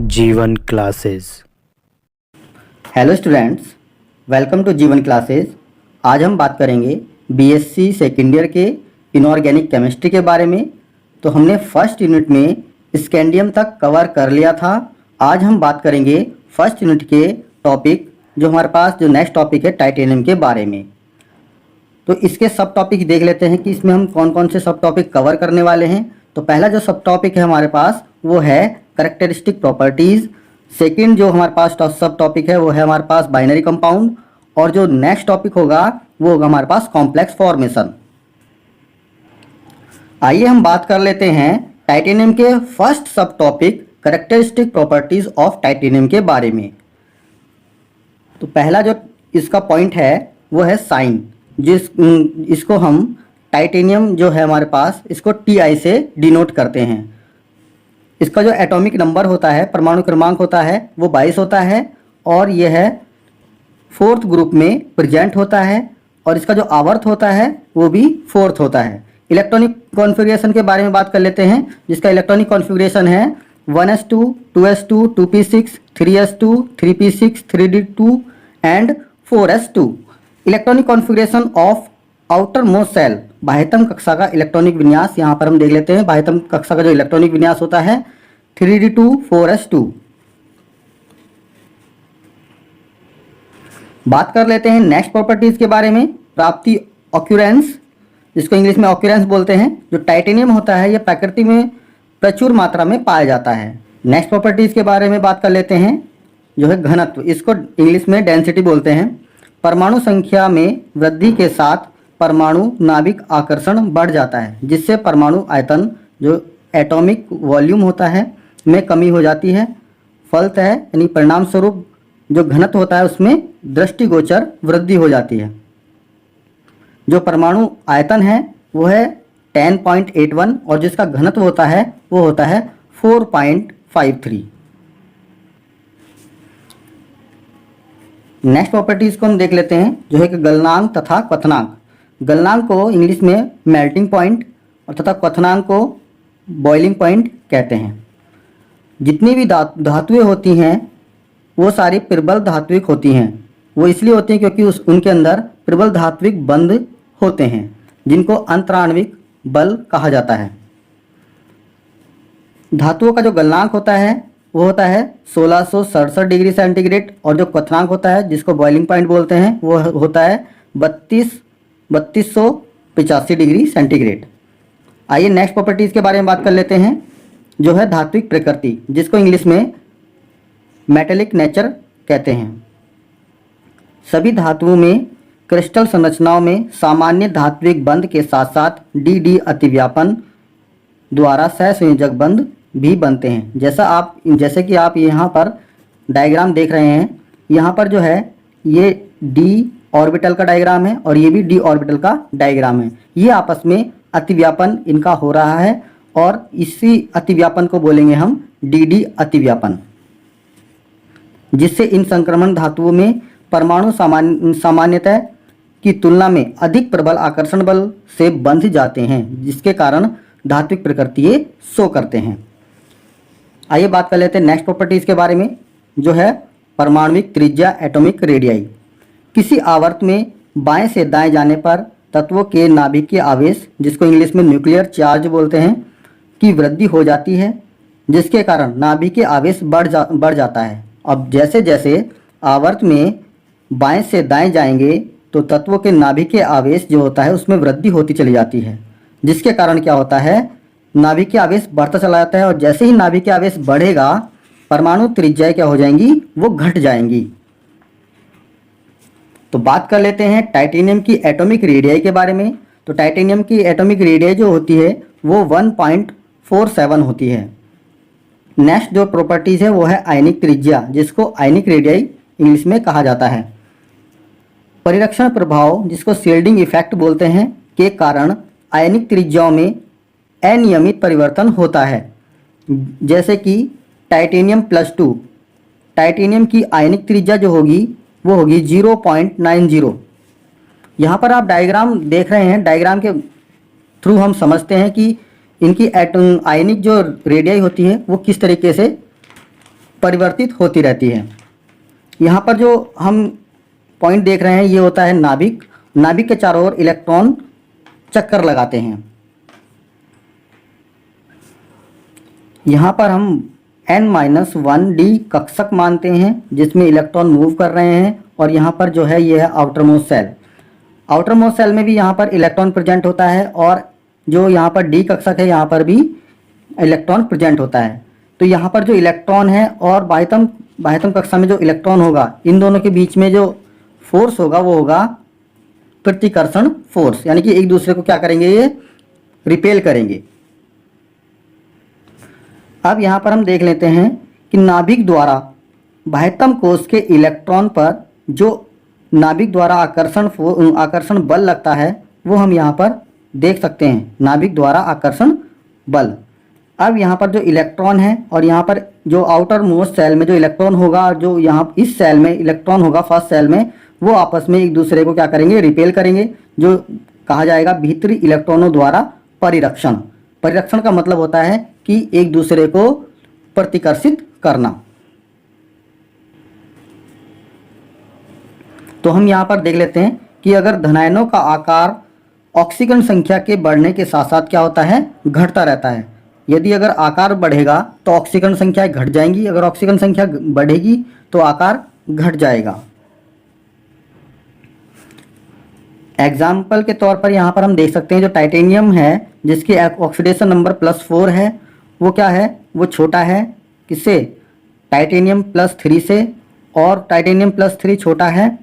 जीवन classes. Hello students, welcome to Jeevan classes. आज हम बात करेंगे बीएससी सेकेंड ईयर के इनऑर्गेनिक केमिस्ट्री के बारे में। तो हमने फर्स्ट यूनिट में स्कैंडियम तक कवर कर लिया था। आज हम बात करेंगे फर्स्ट यूनिट के टॉपिक जो हमारे पास जो नेक्स्ट टॉपिक है टाइटेनियम के बारे में। तो इसके सब टॉपिक देख लेते हैं कि इसमें हम कौन कौन से सब टॉपिक कवर करने वाले हैं। तो पहला जो सब टॉपिक है हमारे पास वो है कैरेक्टरिस्टिक प्रॉपर्टीज़। सेकंड जो हमारे पास सब टॉपिक है वो है हमारे पास बाइनरी कंपाउंड। और जो नेक्स्ट टॉपिक होगा वो होगा हमारे पास कॉम्प्लेक्स फॉर्मेशन। आइए हम बात कर लेते हैं टाइटेनियम के फर्स्ट सब topic characteristic properties of titanium के बारे में। तो पहला जो इसका पॉइंट है वो है साइन, इसको हम टाइटेनियम जो है हमारे पास इसको Ti से डिनोट करते हैं। इसका जो एटॉमिक नंबर होता है, परमाणु क्रमांक होता है वो 22 होता है और यह है फोर्थ ग्रुप में प्रेजेंट होता है। और इसका जो आवर्त होता है वो भी फोर्थ होता है। इलेक्ट्रॉनिक कॉन्फ़िगरेशन के बारे में बात कर लेते हैं, जिसका इलेक्ट्रॉनिक कॉन्फ़िगरेशन है 1s2, 2s2, 2p6, 3s2, 3p6, 3d2 and 4s2। Electronic configuration of outermost shell, बाह्यतम कक्षा का इलेक्ट्रॉनिक विन्यास यहाँ पर हम देख लेते हैं। बाह्यतम कक्षा का जो इलेक्ट्रॉनिक विन्यास होता है 3d2, 4s2। बात कर लेते हैं नेक्स्ट प्रॉपर्टीज के बारे में। प्राप्ति ऑक्यूरेंस, जिसको इंग्लिश में ऑक्यूरेंस बोलते हैं। जो टाइटेनियम होता है यह प्रकृति में प्रचुर मात्रा में पाया जाता है। नेक्स्ट प्रॉपर्टीज के बारे में बात कर लेते हैं जो है घनत्व, इसको इंग्लिश में डेंसिटी बोलते हैं। परमाणु संख्या में वृद्धि के साथ परमाणु नाभिक आकर्षण बढ़ जाता है, जिससे परमाणु आयतन जो एटॉमिक वॉल्यूम होता है में कमी हो जाती है। फलतः यानी परिणाम स्वरूप जो घनत्व होता है उसमें दृष्टिगोचर वृद्धि हो जाती है। जो परमाणु आयतन है वो है 10.81 और जिसका घनत्व होता है वो होता है 4.53। नेक्स्ट प्रॉपर्टीज को हम देख लेते हैं जो है कि गलनांक तथा क्वथनांक। गलनांक को इंग्लिश में मेल्टिंग पॉइंट और तथा क्वथनांक को बॉइलिंग पॉइंट कहते हैं। जितनी भी धातुएं होती हैं वो सारी प्रबल धात्विक होती हैं। वो इसलिए होती हैं क्योंकि उनके अंदर प्रबल धात्विक बंध होते हैं, जिनको अंतराण्विक बल कहा जाता है। धातुओं का जो गलनांक होता है वो होता है 1667 डिग्री सेंटीग्रेड और जो क्वथनांक होता है जिसको बॉइलिंग पॉइंट बोलते हैं वो होता है 3285 डिग्री सेंटीग्रेड। आइए नेक्स्ट प्रॉपर्टीज़ के बारे में बात कर लेते हैं जो है धात्विक प्रकृति, जिसको इंग्लिश में मेटेलिक नेचर कहते हैं। सभी धातुओं में क्रिस्टल संरचनाओं में सामान्य धात्विक बंध के साथ साथ डी अतिव्यापन द्वारा सहसंयोजक बंध भी बनते हैं। जैसे कि आप यहाँ पर डायग्राम देख रहे हैं, यहाँ पर जो है ये डी ऑर्बिटल का डायग्राम है और ये भी डी ऑर्बिटल का डायग्राम है। ये आपस में अतिव्यापन इनका हो रहा है और इसी अतिव्यापन को बोलेंगे हम डी अतिव्यापन, जिससे इन संक्रमण धातुओं में परमाणु सामान्यतः की तुलना में अधिक प्रबल आकर्षण बल से बंध जाते हैं, जिसके कारण धात्विक प्रकृति ये शो करते हैं। आइए बात कर लेते हैं नेक्स्ट प्रॉपर्टीज के बारे में जो है परमाणुविक त्रिज्या, एटॉमिक रेडियाई। किसी आवर्त में बाएं से दाएं जाने पर तत्वों के नाभिकीय आवेश, जिसको इंग्लिश में न्यूक्लियर चार्ज बोलते हैं, की वृद्धि हो जाती है, जिसके कारण नाभिकीय आवेश बढ़ जाता है। अब जैसे जैसे आवर्त में बाएं से दाएं जाएंगे तो तत्वों के नाभिकीय आवेश जो होता है उसमें वृद्धि होती चली जाती है, जिसके कारण क्या होता है नाभिकीय आवेश बढ़ता चला जाता है। और जैसे ही नाभिकीय आवेश बढ़ेगा परमाणु त्रिज्याएं क्या हो जाएंगी, वो घट जाएंगी। तो बात कर लेते हैं टाइटेनियम की एटॉमिक रेडियाई के बारे में। तो टाइटेनियम की एटॉमिक रेडियाई जो होती है वो 1.47 होती है। नेक्स्ट जो प्रॉपर्टीज है वो है आयनिक त्रिज्या, जिसको आयनिक रेडियाई इंग्लिश में कहा जाता है। परिरक्षण प्रभाव, जिसको शील्डिंग इफेक्ट बोलते हैं, के कारण आयनिक त्रिज्याओं में अनियमित परिवर्तन होता है। जैसे कि टाइटेनियम +2, टाइटेनियम की आयनिक त्रिज्या जो होगी वो होगी 0.90। यहाँ पर आप डायग्राम देख रहे हैं, डायग्राम के थ्रू हम समझते हैं कि इनकी आयनिक जो रेडियाई होती है वो किस तरीके से परिवर्तित होती रहती है। यहाँ पर जो हम पॉइंट देख रहे हैं ये होता है नाभिक। नाभिक के चारों ओर इलेक्ट्रॉन चक्कर लगाते हैं। यहाँ पर हम n-1d कक्षक मानते हैं जिसमें इलेक्ट्रॉन मूव कर रहे हैं, और यहाँ पर जो है ये है outermost cell. Outermost cell में भी यहाँ पर इलेक्ट्रॉन प्रेजेंट होता है, और जो यहाँ पर d कक्षक है यहाँ पर भी इलेक्ट्रॉन प्रेजेंट होता है। तो यहाँ पर जो इलेक्ट्रॉन है और बाह्यतम कक्षा में जो इलेक्ट्रॉन होगा, इन दोनों के बीच में जो फोर्स होगा वो होगा प्रतिकर्षण फोर्स, यानी कि एक दूसरे को क्या करेंगे, ये रिपेल करेंगे। अब यहाँ पर हम देख लेते हैं कि नाभिक द्वारा बाह्यतम कोश के इलेक्ट्रॉन पर जो नाभिक द्वारा आकर्षण बल लगता है वो हम यहाँ पर देख सकते हैं, नाभिक द्वारा आकर्षण बल। अब यहाँ पर जो इलेक्ट्रॉन है और यहाँ पर जो आउटर मोस्ट सेल में जो इलेक्ट्रॉन होगा, जो यहाँ इस सेल में इलेक्ट्रॉन होगा फर्स्ट सेल में, वो आपस में एक दूसरे को क्या करेंगे, रिपेल करेंगे, जो कहा जाएगा भीतरी इलेक्ट्रॉनों द्वारा परिरक्षण। परिरक्षण का मतलब होता है कि एक दूसरे को प्रतिकर्षित करना। तो हम यहाँ पर देख लेते हैं कि अगर धनायनों का आकार ऑक्सीजन संख्या के बढ़ने के साथ साथ क्या होता है, घटता रहता है। यदि अगर आकार बढ़ेगा तो ऑक्सीजन संख्या घट जाएंगी, अगर ऑक्सीजन संख्या बढ़ेगी तो आकार घट जाएगा। एग्जाम्पल के तौर पर यहाँ पर हम देख सकते हैं जो टाइटेनियम है जिसकी ऑक्सीडेशन नंबर +4 है, वो क्या है, वो छोटा है किससे, टाइटेनियम +3 से, और टाइटेनियम +3 छोटा है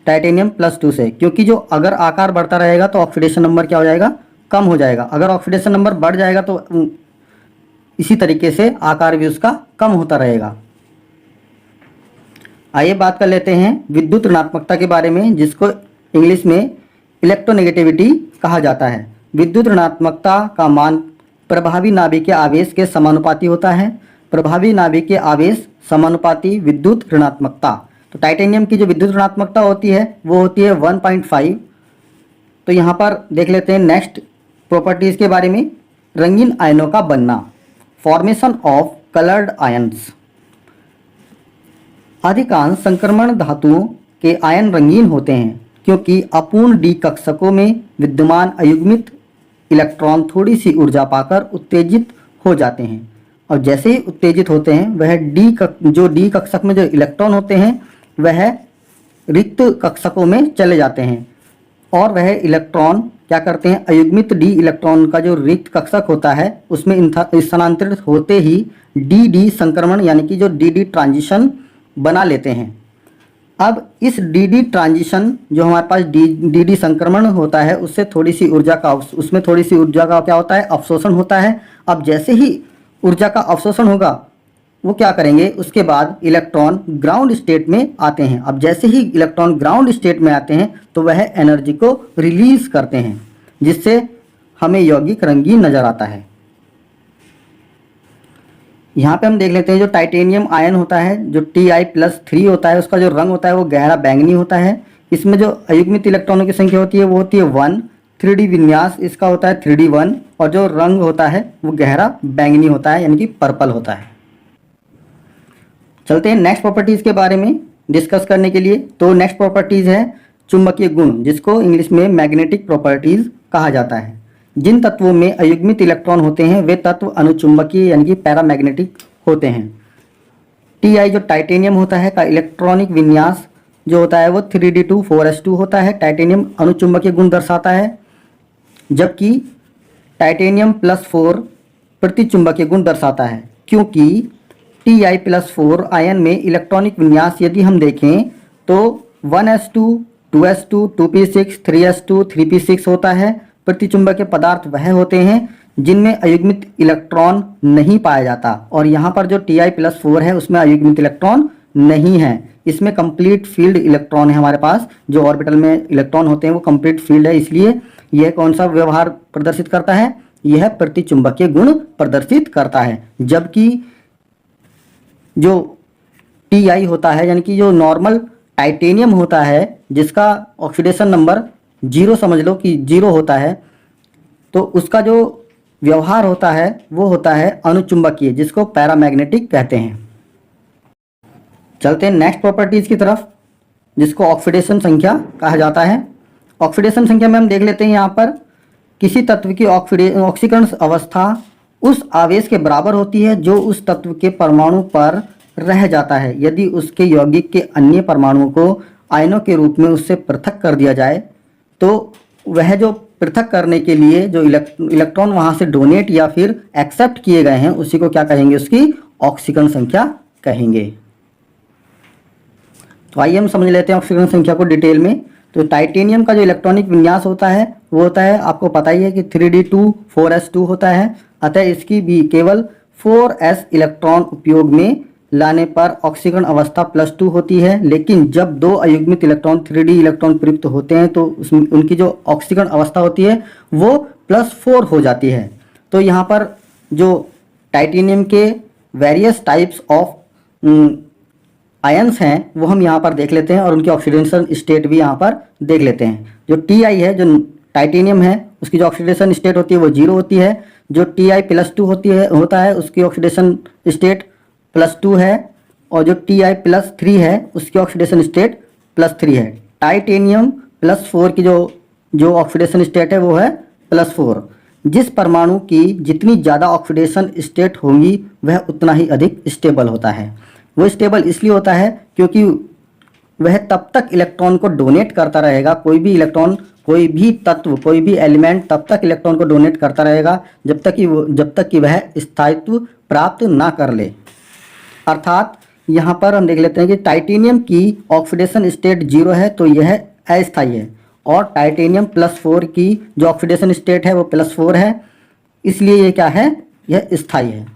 टाइटेनियम +2 से, क्योंकि जो अगर आकार बढ़ता रहेगा तो ऑक्सीडेशन नंबर क्या हो जाएगा, कम हो जाएगा। अगर ऑक्सीडेशन नंबर बढ़ जाएगा तो इसी तरीके से आकार भी उसका कम होता रहेगा। आइए बात कर लेते हैं विद्युत ऋणात्मकता के बारे में, जिसको इंग्लिश में इलेक्ट्रोनेगेटिविटी कहा जाता है। विद्युत ऋणात्मकता का मान प्रभावी नाभिक के आवेश के समानुपाती होता है। प्रभावी नाभिक के आवेश समानुपाती विद्युत ऋणात्मकता। तो टाइटेनियम की जो विद्युत ऋणात्मकता होती है वो होती है 1.5। तो यहाँ पर देख लेते हैं नेक्स्ट प्रॉपर्टीज के बारे में। रंगीन आयनों का बनना, फॉर्मेशन ऑफ कलर्ड आयन्स। अधिकांश संक्रमण धातुओं के आयन रंगीन होते हैं क्योंकि अपूर्ण डी कक्षकों में विद्यमान अयुग्मित इलेक्ट्रॉन थोड़ी सी ऊर्जा पाकर उत्तेजित हो जाते हैं, और जैसे ही उत्तेजित होते हैं वह जो डी कक्षक में जो इलेक्ट्रॉन होते हैं वह रिक्त कक्षकों में चले जाते हैं, और वह इलेक्ट्रॉन क्या करते हैं, अयुग्मित डी इलेक्ट्रॉन का जो रिक्त कक्षक होता है उसमें स्थानांतरित होते ही डी संक्रमण यानी कि जो डी ट्रांजिशन बना लेते हैं। अब इस डी ट्रांजिशन जो हमारे पास डी संक्रमण होता है उससे थोड़ी सी ऊर्जा का क्या होता है, अवशोषण होता है। अब जैसे ही ऊर्जा का अवशोषण होगा वो क्या करेंगे, उसके बाद इलेक्ट्रॉन ग्राउंड स्टेट में आते हैं। अब जैसे ही इलेक्ट्रॉन ग्राउंड स्टेट में आते हैं तो वह एनर्जी को रिलीज करते हैं, जिससे हमें यौगिक रंगीन नजर आता है। यहाँ पे हम देख लेते हैं जो टाइटेनियम आयन होता है जो Ti+3 होता है, उसका जो रंग होता है वो गहरा बैंगनी होता है। इसमें जो अयुग्मित इलेक्ट्रॉनों की संख्या होती है वो होती है 1। 3D विन्यास इसका होता है 3D1, और जो रंग होता है वो गहरा बैंगनी होता है यानी कि पर्पल होता है। चलते हैं नेक्स्ट प्रॉपर्टीज़ के बारे में डिस्कस करने के लिए। तो नेक्स्ट प्रॉपर्टीज़ है चुंबकीय गुण, जिसको इंग्लिश में मैग्नेटिक प्रॉपर्टीज़ कहा जाता है। जिन तत्वों में अयुग्मित इलेक्ट्रॉन होते हैं वे तत्व अनुचुंबकीय यानी कि पैरामैग्नेटिक होते हैं। Ti जो टाइटेनियम होता है का इलेक्ट्रॉनिक विन्यास जो होता है वो 3d2 4s2 होता है। टाइटेनियम अनुचुंबकीय गुण दर्शाता है, जबकि टाइटेनियम +4 प्रतिचुंबकीय गुण दर्शाता है, क्योंकि Ti+4 आयन में इलेक्ट्रॉनिक विन्यास यदि हम देखें तो 1s2 2s2 2p6 3s2 3p6 होता है। प्रतिचुंबकीय पदार्थ वह होते हैं जिनमें अयुग्मित इलेक्ट्रॉन नहीं पाया जाता, और यहाँ पर जो Ti+4 है उसमें अयुग्मित इलेक्ट्रॉन नहीं है। इसमें कंप्लीट फील्ड इलेक्ट्रॉन है हमारे पास, जो ऑर्बिटल में इलेक्ट्रॉन होते हैं वो कंप्लीट फील्ड है, इसलिए यह कौन सा व्यवहार प्रदर्शित करता है, यह प्रतिचुंबकीय गुण प्रदर्शित करता है। जबकि जो Ti होता है यानी कि जो नॉर्मल टाइटेनियम होता है जिसका ऑक्सीडेशन नंबर 0 समझ लो कि 0 होता है, तो उसका जो व्यवहार होता है वो होता है अनुचुंबकीय, जिसको पैरामैग्नेटिक कहते हैं। चलते हैं नेक्स्ट प्रॉपर्टीज की तरफ, जिसको ऑक्सीडेशन संख्या कहा जाता है। ऑक्सीडेशन संख्या में हम देख लेते हैं यहाँ पर किसी तत्व की ऑक्सीकरण अवस्था उस आवेश के बराबर होती है जो उस तत्व के परमाणु पर रह जाता है यदि उसके यौगिक के अन्य परमाणुओं को आयनों के रूप में उससे पृथक कर दिया जाए। तो वह जो पृथक करने के लिए जो इलेक्ट्रॉन वहां से डोनेट या फिर एक्सेप्ट किए गए हैं उसी को क्या कहेंगे, उसकी ऑक्सीकरण संख्या कहेंगे। तो आइए हम समझ लेते हैं ऑक्सीकरण संख्या को डिटेल में। तो टाइटेनियम का जो इलेक्ट्रॉनिक विन्यास होता है वो होता है, आपको पता ही है कि 3d2 4s2 होता है। अतः इसकी भी केवल 4s इलेक्ट्रॉन उपयोग में लाने पर ऑक्सीकरण अवस्था +2 होती है। लेकिन जब दो अयुग्मित इलेक्ट्रॉन 3d इलेक्ट्रॉन प्रयुक्त होते हैं तो उसमें उनकी जो ऑक्सीकरण अवस्था होती है वो +4 हो जाती है। तो यहाँ पर जो टाइटेनियम के वेरियस टाइप्स ऑफ आयंस हैं वो हम यहाँ पर देख लेते हैं और उनकी ऑक्सीडेशन स्टेट भी यहाँ पर देख लेते हैं। जो Ti है, जो टाइटेनियम है, उसकी जो ऑक्सीडेशन स्टेट होती है वो 0 होती है। जो Ti+2 होता है उसकी ऑक्सीडेशन स्टेट +2 है और जो Ti+3 है उसकी ऑक्सीडेशन स्टेट +3 है। टाइटेनियम +4 की जो ऑक्सीडेशन स्टेट है वो है +4। जिस परमाणु की जितनी ज़्यादा ऑक्सीडेशन स्टेट होगी वह उतना ही अधिक स्टेबल होता है। वो स्टेबल इसलिए होता है क्योंकि वह तब तक इलेक्ट्रॉन को डोनेट करता रहेगा, कोई भी इलेक्ट्रॉन, कोई भी तत्व, कोई भी एलिमेंट तब तक इलेक्ट्रॉन को डोनेट करता रहेगा जब तक कि वह स्थायित्व प्राप्त ना कर ले। अर्थात यहाँ पर हम देख लेते हैं कि टाइटेनियम की ऑक्सीडेशन स्टेट 0 है तो यह अस्थायी है और टाइटेनियम +4 की जो ऑक्सीडेशन स्टेट है वो +4 है, इसलिए ये क्या है, यह स्थायी है।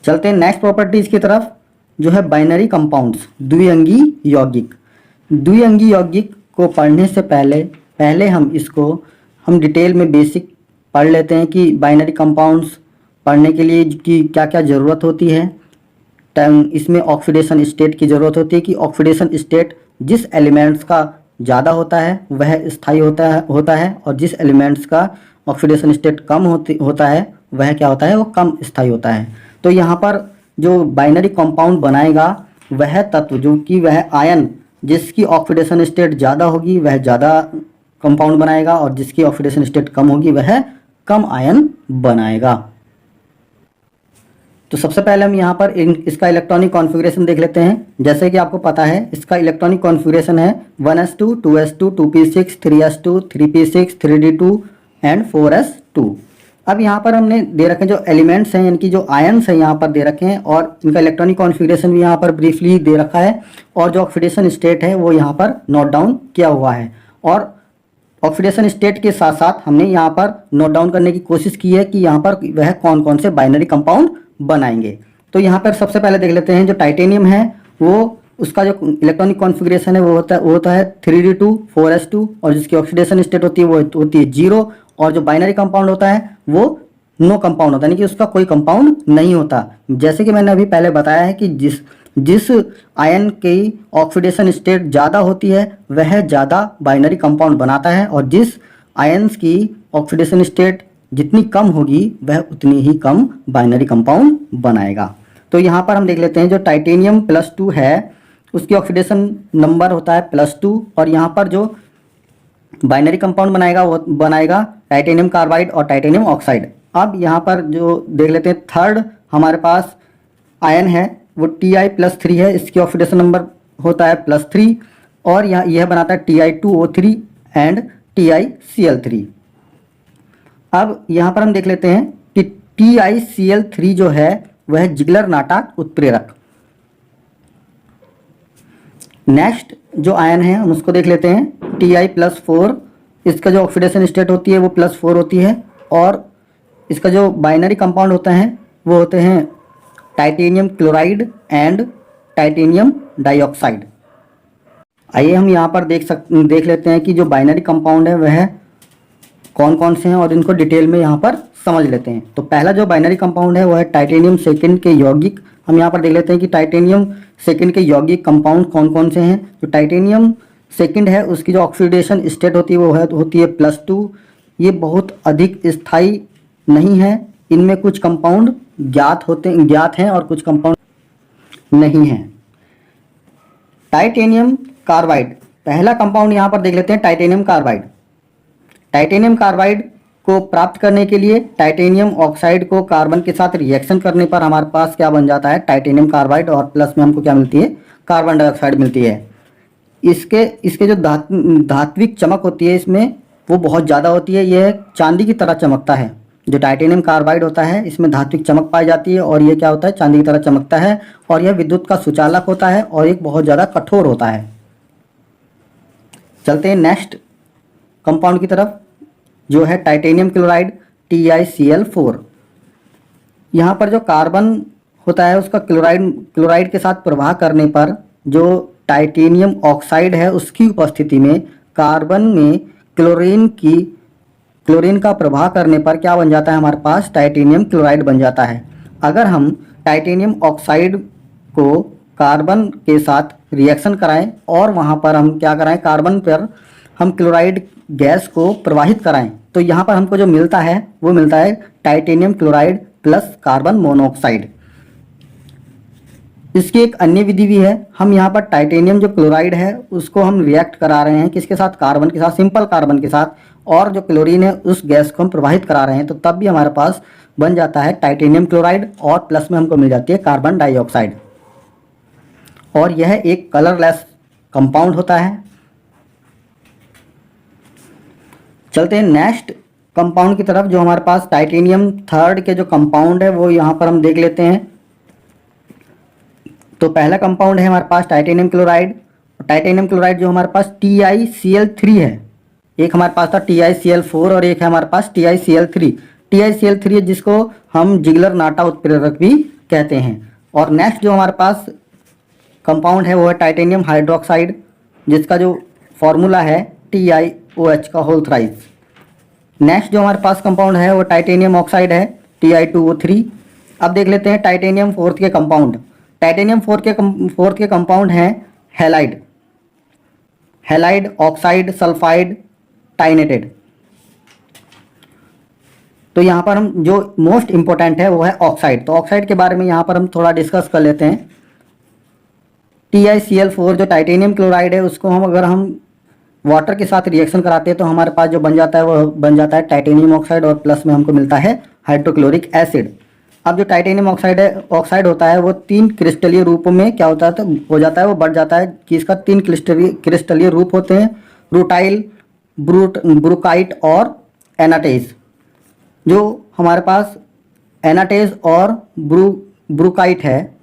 चलते हैं नेक्स्ट प्रॉपर्टीज की तरफ, जो है बाइनरी कंपाउंड्स, द्विअंगी यौगिक। द्विअंगी यौगिक को पढ़ने से पहले हम डिटेल में बेसिक पढ़ लेते हैं कि बाइनरी कंपाउंड्स पढ़ने के लिए की क्या क्या ज़रूरत होती है। इसमें ऑक्सीडेशन स्टेट की ज़रूरत होती है कि ऑक्सीडेशन स्टेट जिस एलिमेंट्स का ज़्यादा होता है वह स्थायी होता है और जिस एलिमेंट्स का ऑक्सीडेशन स्टेट कम होता है वह क्या होता है, वो कम स्थायी होता है। तो यहाँ पर जो बाइनरी कंपाउंड बनाएगा वह तत्व जो कि वह आयन जिसकी ऑक्सीडेशन स्टेट ज़्यादा होगी वह ज़्यादा कंपाउंड बनाएगा और जिसकी ऑक्सीडेशन स्टेट कम होगी वह कम आयन बनाएगा। तो सबसे पहले हम यहाँ पर इसका इलेक्ट्रॉनिक कॉन्फ़िगरेशन देख लेते हैं। जैसे कि आपको पता है इसका इलेक्ट्रॉनिक कॉन्फ़िगरेशन है 1s2 2s2 2p6 3s2 3p6 3d2 and 4s2। अब यहाँ पर हमने दे रखे जो एलिमेंट्स हैं, इनकी जो आयन्स हैं यहाँ पर दे रखे हैं और इनका इलेक्ट्रॉनिक कॉन्फ़िगरेशन भी यहाँ पर ब्रीफली दे रखा है और जो ऑक्सीडेशन स्टेट है वो यहाँ पर नोट डाउन किया हुआ है। और ऑक्सीडेशन स्टेट के साथ साथ हमने यहाँ पर नोट डाउन करने की कोशिश की है कि यहाँ पर वह कौन कौन से बाइनरी कंपाउंड बनाएंगे। तो यहाँ पर सबसे पहले देख लेते हैं जो टाइटेनियम है वो उसका जो इलेक्ट्रॉनिक कॉन्फ़िगरेशन है वो होता है 3d2 4s2 और जिसकी ऑक्सीडेशन स्टेट होती है वो होती है 0 और जो बाइनरी कंपाउंड होता है वो नो कंपाउंड होता है, यानी कि उसका कोई कंपाउंड नहीं होता। जैसे कि मैंने अभी पहले बताया है कि जिस आयन की ऑक्सीडेशन स्टेट ज़्यादा होती है वह ज़्यादा बाइनरी कंपाउंड बनाता है और जिस आयन्स की ऑक्सीडेशन स्टेट जितनी कम होगी वह उतनी ही कम बाइनरी कंपाउंड बनाएगा। तो यहाँ पर हम देख लेते हैं जो टाइटेनियम +2 है उसकी ऑक्सीडेशन नंबर होता है +2 और यहाँ पर जो बाइनरी कंपाउंड बनाएगा वो बनाएगा टाइटेनियम कार्बाइड और टाइटेनियम ऑक्साइड। अब यहाँ पर जो देख लेते हैं थर्ड हमारे पास आयन है वो Ti+3 है, इसकी ऑक्सीडेशन नंबर होता है +3 और यह बनाता है Ti2O3 एंड TiCl3। अब यहाँ पर हम देख लेते हैं कि TiCl3 जो है वह जिगलर नाटक उत्प्रेरक। नेक्स्ट जो आयन है हम उसको देख लेते हैं Ti+4, इसका जो ऑक्सीडेशन स्टेट होती है वो +4 होती है और इसका जो बाइनरी कंपाउंड होता है वो होते हैं titanium chloride and titanium dioxide. आइए हम यहाँ पर देख लेते हैं कि जो बाइनरी कंपाउंड है वह कौन कौन से हैं और इनको डिटेल में यहाँ पर समझ लेते हैं। तो पहला जो बाइनरी कंपाउंड है वो है टाइटेनियम सेकंड के यौगिक। हम यहाँ पर देख लेते हैं कि टाइटेनियम सेकंड के यौगिक कंपाउंड कौन कौन से हैं। जो टाइटेनियम सेकंड है उसकी जो ऑक्सीडेशन स्टेट होती है वो होती है +2। ये बहुत अधिक स्थायी नहीं है, इनमें कुछ कंपाउंड ज्ञात हैं और कुछ कंपाउंड नहीं है। टाइटेनियम कार्बाइड, पहला कंपाउंड यहाँ पर देख लेते हैं, टाइटेनियम कार्बाइड। टाइटेनियम कार्बाइड को प्राप्त करने के लिए टाइटेनियम ऑक्साइड को कार्बन के साथ रिएक्शन करने पर हमारे पास क्या बन जाता है, टाइटेनियम कार्बाइड, और प्लस में हमको क्या मिलती है, कार्बन डाइऑक्साइड मिलती है। इसके जो धात्विक चमक होती है इसमें, वो बहुत ज़्यादा होती है। यह चांदी की तरह चमकता है। जो टाइटेनियम कार्बाइड होता है इसमें धात्विक चमक पाई जाती है, और ये क्या होता है, चांदी की तरह चमकता है, और यह विद्युत का सुचालक होता है, और एक बहुत ज़्यादा कठोर होता है। चलते हैं नेक्स्ट कंपाउंड की तरफ, जो है टाइटेनियम क्लोराइड, TiCl4। यहाँ पर जो कार्बन होता है उसका क्लोराइड के साथ प्रवाह करने पर जो टाइटेनियम ऑक्साइड है उसकी उपस्थिति में कार्बन में क्लोरीन का प्रवाह करने पर क्या बन जाता है, हमारे पास टाइटेनियम क्लोराइड बन जाता है। अगर हम टाइटेनियम ऑक्साइड को कार्बन के साथ रिएक्शन कराएं और वहाँ पर हम क्या कराएं, कार्बन पर हम क्लोराइड गैस को प्रवाहित कराएं, तो यहाँ पर हमको जो मिलता है वो मिलता है titanium chloride plus carbon monoxide. इसकी एक अन्य विधि भी है। हम यहाँ पर टाइटेनियम जो क्लोराइड है उसको हम रिएक्ट करा रहे हैं किसके साथ, कार्बन के साथ, सिंपल कार्बन के साथ, और जो क्लोरीन है उस गैस को हम प्रवाहित करा रहे हैं, तो तब भी हमारे पास बन जाता है टाइटेनियम क्लोराइड, और प्लस में हमको मिल जाती है कार्बन डाइऑक्साइड। और यह एक कलरलेस कंपाउंड होता है। चलते हैं नेक्स्ट कंपाउंड की तरफ, जो हमारे पास टाइटेनियम थर्ड के जो कंपाउंड है वो यहाँ पर हम देख लेते हैं। तो पहला कंपाउंड है हमारे पास टाइटेनियम क्लोराइड। टाइटेनियम क्लोराइड जो हमारे पास TiCl3 है, एक हमारे पास था TiCl4 और एक है हमारे पास TiCl3। TiCl3 है जिसको हम जिगलर नाटा उत्प्रेरक भी कहते हैं। और नेक्स्ट जो हमारे पास कंपाउंड है वो है टाइटेनियम हाइड्रोक्साइड, जिसका जो फॉर्मूला है TiOH का होल थ्राइस। नेक्स्ट जो हमारे पास कंपाउंड है वो टाइटेनियम ऑक्साइड है, Ti2O3। अब देख लेते हैं टाइटेनियम फोर्थ के कंपाउंड। टाइटेनियम फोर्थ के कंपाउंड हैं हैलाइड, ऑक्साइड, सल्फाइड, टाइनेटेड। तो यहाँ पर हम जो मोस्ट इंपॉर्टेंट है वो है ऑक्साइड। तो ऑक्साइड के बारे में यहाँ पर हम थोड़ा डिस्कस कर लेते हैं। TiCl4 जो टाइटेनियम क्लोराइड है उसको अगर हम वाटर के साथ रिएक्शन कराते हैं तो हमारे पास जो बन जाता है वो बन जाता है टाइटेनियम ऑक्साइड, और प्लस में हमको मिलता है हाइड्रोक्लोरिक एसिड। अब जो टाइटेनियम ऑक्साइड होता है वो 3 क्रिस्टलीय रूपों में क्या होता है, तो हो जाता है, वो बढ़ जाता है कि इसका 3 क्रिस्टलीय रूप होते हैं, रूटाइल, ब्रूकाइट और एनाटेज। जो हमारे पास एनाटेज और ब्रूकाइट है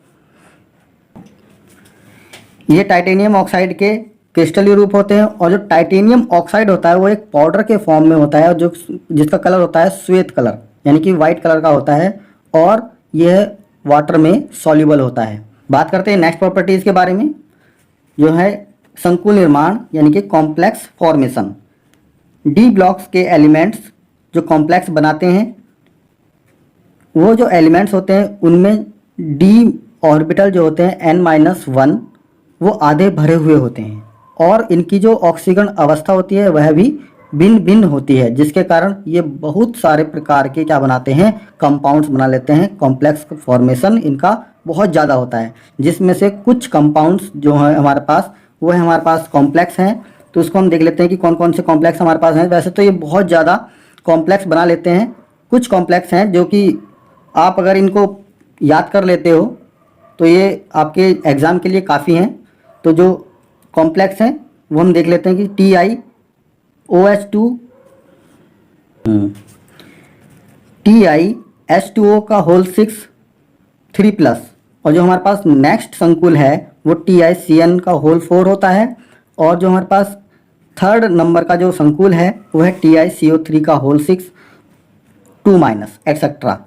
ये टाइटेनियम ऑक्साइड के क्रिस्टलीय रूप होते हैं। और जो टाइटेनियम ऑक्साइड होता है वो एक पाउडर के फॉर्म में होता है, जो जिसका कलर होता है श्वेत कलर, यानी कि वाइट कलर का होता है, और यह वाटर में सॉल्युबल होता है। बात करते हैं नेक्स्ट प्रॉपर्टीज़ के बारे में, जो है संकुल निर्माण यानी कि कॉम्प्लेक्स फॉर्मेशन। डी ब्लॉक्स के एलिमेंट्स जो कॉम्प्लेक्स बनाते हैं, वो जो एलिमेंट्स होते हैं उनमें डी ऑर्बिटल जो होते हैं n-1 वो आधे भरे हुए होते हैं, और इनकी जो ऑक्सीकरण अवस्था होती है वह भी भिन्न भिन्न होती है, जिसके कारण ये बहुत सारे प्रकार के क्या बनाते हैं, कंपाउंड्स बना लेते हैं। कॉम्प्लेक्स फॉर्मेशन इनका बहुत ज़्यादा होता है, जिसमें से कुछ कंपाउंड्स जो है हमारे पास वो है हमारे पास कॉम्प्लेक्स हैं। तो उसको हम देख लेते हैं कि कौन कौन से कॉम्प्लेक्स हमारे पास हैं। वैसे तो ये बहुत ज़्यादा कॉम्प्लेक्स बना लेते हैं। कुछ कॉम्प्लेक्स हैं जो कि आप अगर इनको याद कर लेते हो तो ये आपके एग्ज़ाम के लिए काफ़ी हैं। तो जो कॉम्प्लेक्स हैं वो हम देख लेते हैं कि TiH2O का होल 3+, और जो हमारे पास नेक्स्ट संकुल है वो TiCN का होल 4 होता है, और जो हमारे पास थर्ड नंबर का जो संकुल है वो है TiCO3 का होल 6, 2- एक्सेट्रा।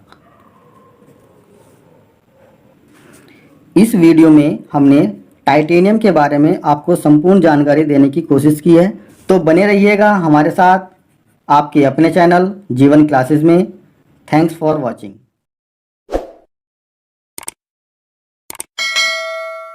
इस वीडियो में हमने टाइटेनियम के बारे में आपको संपूर्ण जानकारी देने की कोशिश की है। तो बने रहिएगा हमारे साथ आपके अपने चैनल जीवन क्लासेस में। Thanks for watching.